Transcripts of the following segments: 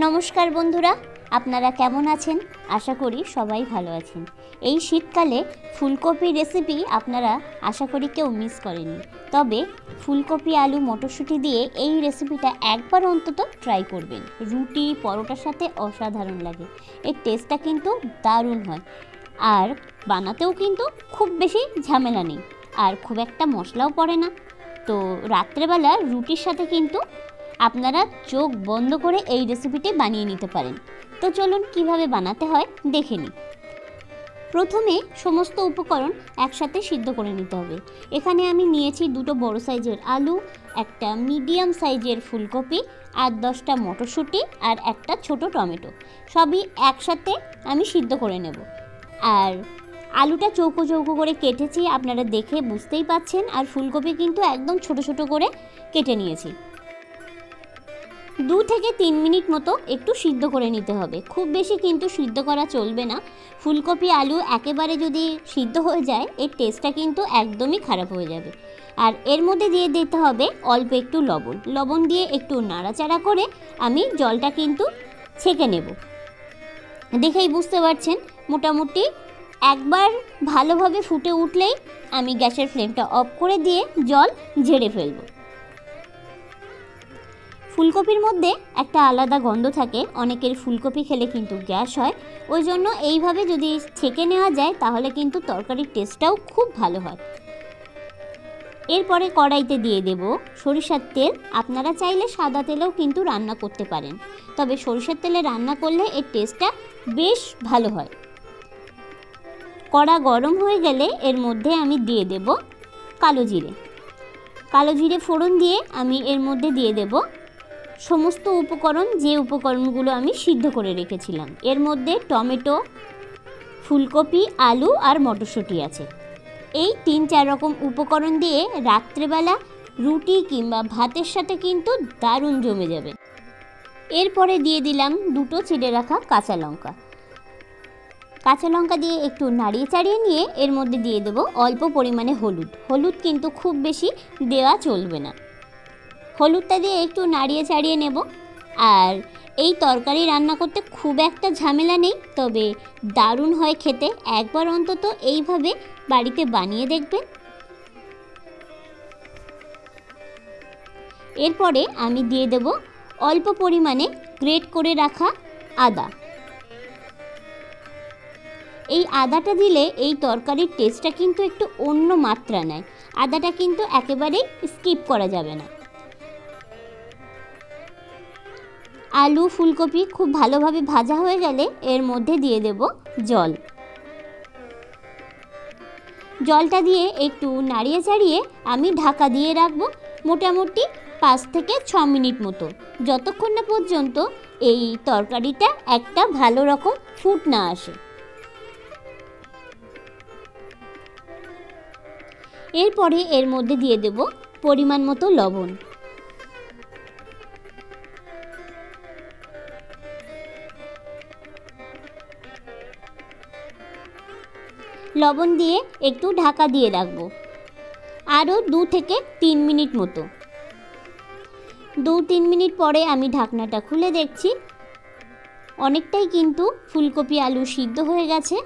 নমস্কার বন্ধুরা, আপনারা কেমন আছেন? আশা করি সবাই ভালো আছেন। এই শীতকালে ফুলকপি রেসিপি আপনারা আশা করি কেউ মিস করেননি। তবে ফুলকপি আলু মটরশুঁটি দিয়ে এই রেসিপিটা একবার অন্তত ট্রাই করবেন। রুটি পরোটার সাথে অসাধারণ লাগে। এর টেস্টটা কিন্তু দারুণ হয়, আর বানাতেও কিন্তু খুব বেশি ঝামেলা নেই, আর খুব একটা মশলাও পড়ে না। তো রাত্রেবেলা রুটির সাথে কিন্তু আপনারা চোখ বন্ধ করে এই রেসিপিটি বানিয়ে নিতে পারেন। তো চলুন কিভাবে বানাতে হয় দেখে নিই। প্রথমে সমস্ত উপকরণ একসাথে সিদ্ধ করে নিতে হবে। এখানে আমি নিয়েছি দুটো বড় সাইজের আলু, একটা মিডিয়াম সাইজের ফুলকপি, আর 10টা মটরশুঁটি, আর একটা ছোট টমেটো। সবই একসাথে আমি সিদ্ধ করে নেব। আর আলুটা চৌকো চৌকো করে কেটেছি, আপনারা দেখে বুঝতেই পাচ্ছেন। আর ফুলকপি কিন্তু একদম ছোট ছোট করে কেটে নিয়েছি। 2 থেকে 3 মিনিট মতো একটু সিদ্ধ করে নিতে হবে। খুব বেশি কিন্তু সিদ্ধ করা চলবে না। ফুলকপি আলু একেবারে যদি সিদ্ধ হয়ে যায় এর টেস্টটা কিন্তু একদমই খারাপ হয়ে যাবে। আর এর মধ্যে দিয়ে দিতে হবে অল্প একটু লবণ দিয়ে একটু নাড়াচাড়া করে আমি জলটা কিন্তু ছেঁকে নেব। দেখেই বুঝতে পারছেন, মোটামুটি একবার ভালোভাবে ফুটে উঠলেই আমি গ্যাসের ফ্লেমটা অফ করে দিয়ে জল ঝেড়ে ফেলব। ফুলকপির মধ্যে একটা আলাদা গন্ধ থাকে, অনেকের ফুলকপি খেলে কিন্তু গ্যাস হয়। ওই জন্য এইভাবে যদি ছেঁকে নেওয়া যায় তাহলে কিন্তু তরকারির টেস্টটাও খুব ভালো হয়। এরপরে কড়াইতে দিয়ে দেব সরিষার তেল। আপনারা চাইলে সাদা তেলেও কিন্তু রান্না করতে পারেন, তবে সরিষার তেলে রান্না করলে এর টেস্টটা বেশ ভালো হয়। কড়া গরম হয়ে গেলে এর মধ্যে আমি দিয়ে দেব কালো জিরে ফোড়ন দিয়ে আমি এর মধ্যে দিয়ে দেব সমস্ত উপকরণ, যে উপকরণগুলো আমি সিদ্ধ করে রেখেছিলাম। এর মধ্যে টমেটো, ফুলকপি, আলু আর মটরশুঁটি আছে। এই 3-4 রকম উপকরণ দিয়ে রাত্রেবেলা রুটি কিংবা ভাতের সাথে কিন্তু দারুণ জমে যাবে। এরপরে দিয়ে দিলাম 2টো চিড়ে রাখা কাঁচা লঙ্কা দিয়ে একটু নাড়িয়ে চাড়িয়ে নিয়ে এর মধ্যে দিয়ে দেব অল্প পরিমাণে হলুদ কিন্তু খুব বেশি দেওয়া চলবে না। হলুদটা দিয়ে একটু নাড়িয়ে চাড়িয়ে নেব। আর এই তরকারি রান্না করতে খুব একটা ঝামেলা নেই, তবে দারুণ হয় খেতে। একবার অন্তত এইভাবে বাড়িতে বানিয়ে দেখবেন। এরপরে আমি দিয়ে দেব অল্প পরিমাণে গ্রেট করে রাখা আদা। এই আদাটা দিলে এই তরকারির টেস্টটা কিন্তু একটু অন্য মাত্রা নেয়। আদাটা কিন্তু একেবারেই স্কিপ করা যাবে না। আলু ফুলকপি খুব ভালোভাবে ভাজা হয়ে গেলে এর মধ্যে দিয়ে দেব জলটা দিয়ে একটু নাড়িয়ে চাড়িয়ে আমি ঢাকা দিয়ে রাখবো মোটামুটি 5 থেকে 6 মিনিট মতো, যতক্ষণ না পর্যন্ত এই তরকারিটা একটা ভালো রকম ফুট না আসে। এরপরে এর মধ্যে দিয়ে দেব পরিমাণ মতো লবণ দিয়ে একটু ঢাকা দিয়ে রাখবো আরও 2 থেকে 3 মিনিট মতো। 2-3 মিনিট পরে আমি ঢাকনাটা খুলে দেখছি অনেকটাই কিন্তু ফুলকপি আলু সিদ্ধ হয়ে গেছে।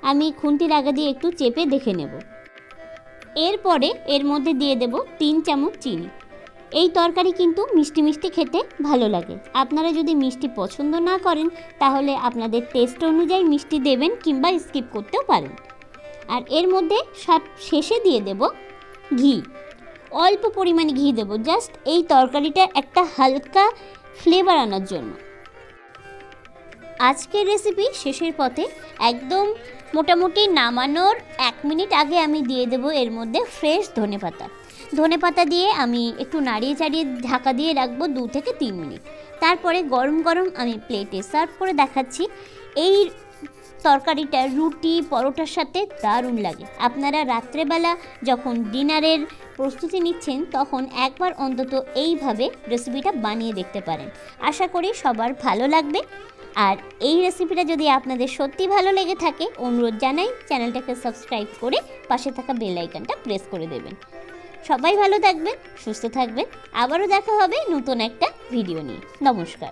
আমি খুন্তির আগা দিয়ে একটু চেপে দেখে নেব। এরপরে এর মধ্যে দিয়ে দেব 3 চামচ চিনি। এই তরকারি কিন্তু মিষ্টি মিষ্টি খেতে ভালো লাগে। আপনারা যদি মিষ্টি পছন্দ না করেন তাহলে আপনাদের টেস্ট অনুযায়ী মিষ্টি দেবেন কিংবা স্কিপ করতেও পারেন। আর এর মধ্যে শেষে দিয়ে দেব ঘি। অল্প পরিমাণে ঘি দেব, জাস্ট এই তরকারিটা একটা হালকা ফ্লেভার আনার জন্য। আজকের রেসিপি শেষের পথে, একদম মোটামুটি নামানোর 1 মিনিট আগে আমি দিয়ে দেব এর মধ্যে ফ্রেশ ধনেপাতা দিয়ে আমি একটু নাড়িয়ে চাড়িয়ে ঢাকা দিয়ে রাখবো 2 থেকে 3 মিনিট। তারপরে গরম গরম আমি প্লেটে সার্ভ করে দেখাচ্ছি। এই তরকারিটা রুটি পরোটার সাথে দারুণ লাগে। আপনারা রাত্রেবেলা যখন ডিনারের প্রস্তুতি নিচ্ছেন তখন একবার অন্তত এইভাবে রেসিপিটা বানিয়ে দেখতে পারেন। আশা করি সবার ভালো লাগবে। আর এই রেসিপিটা যদি আপনাদের সত্যি ভালো লেগে থাকে, অনুরোধ জানাই চ্যানেলটাকে সাবস্ক্রাইব করে পাশে থাকা বেল আইকনটা প্রেস করে দেবেন। সবাই ভালো থাকবেন, সুস্থ থাকবেন। আবারও দেখা হবে নতুন একটা ভিডিও নিয়ে। নমস্কার।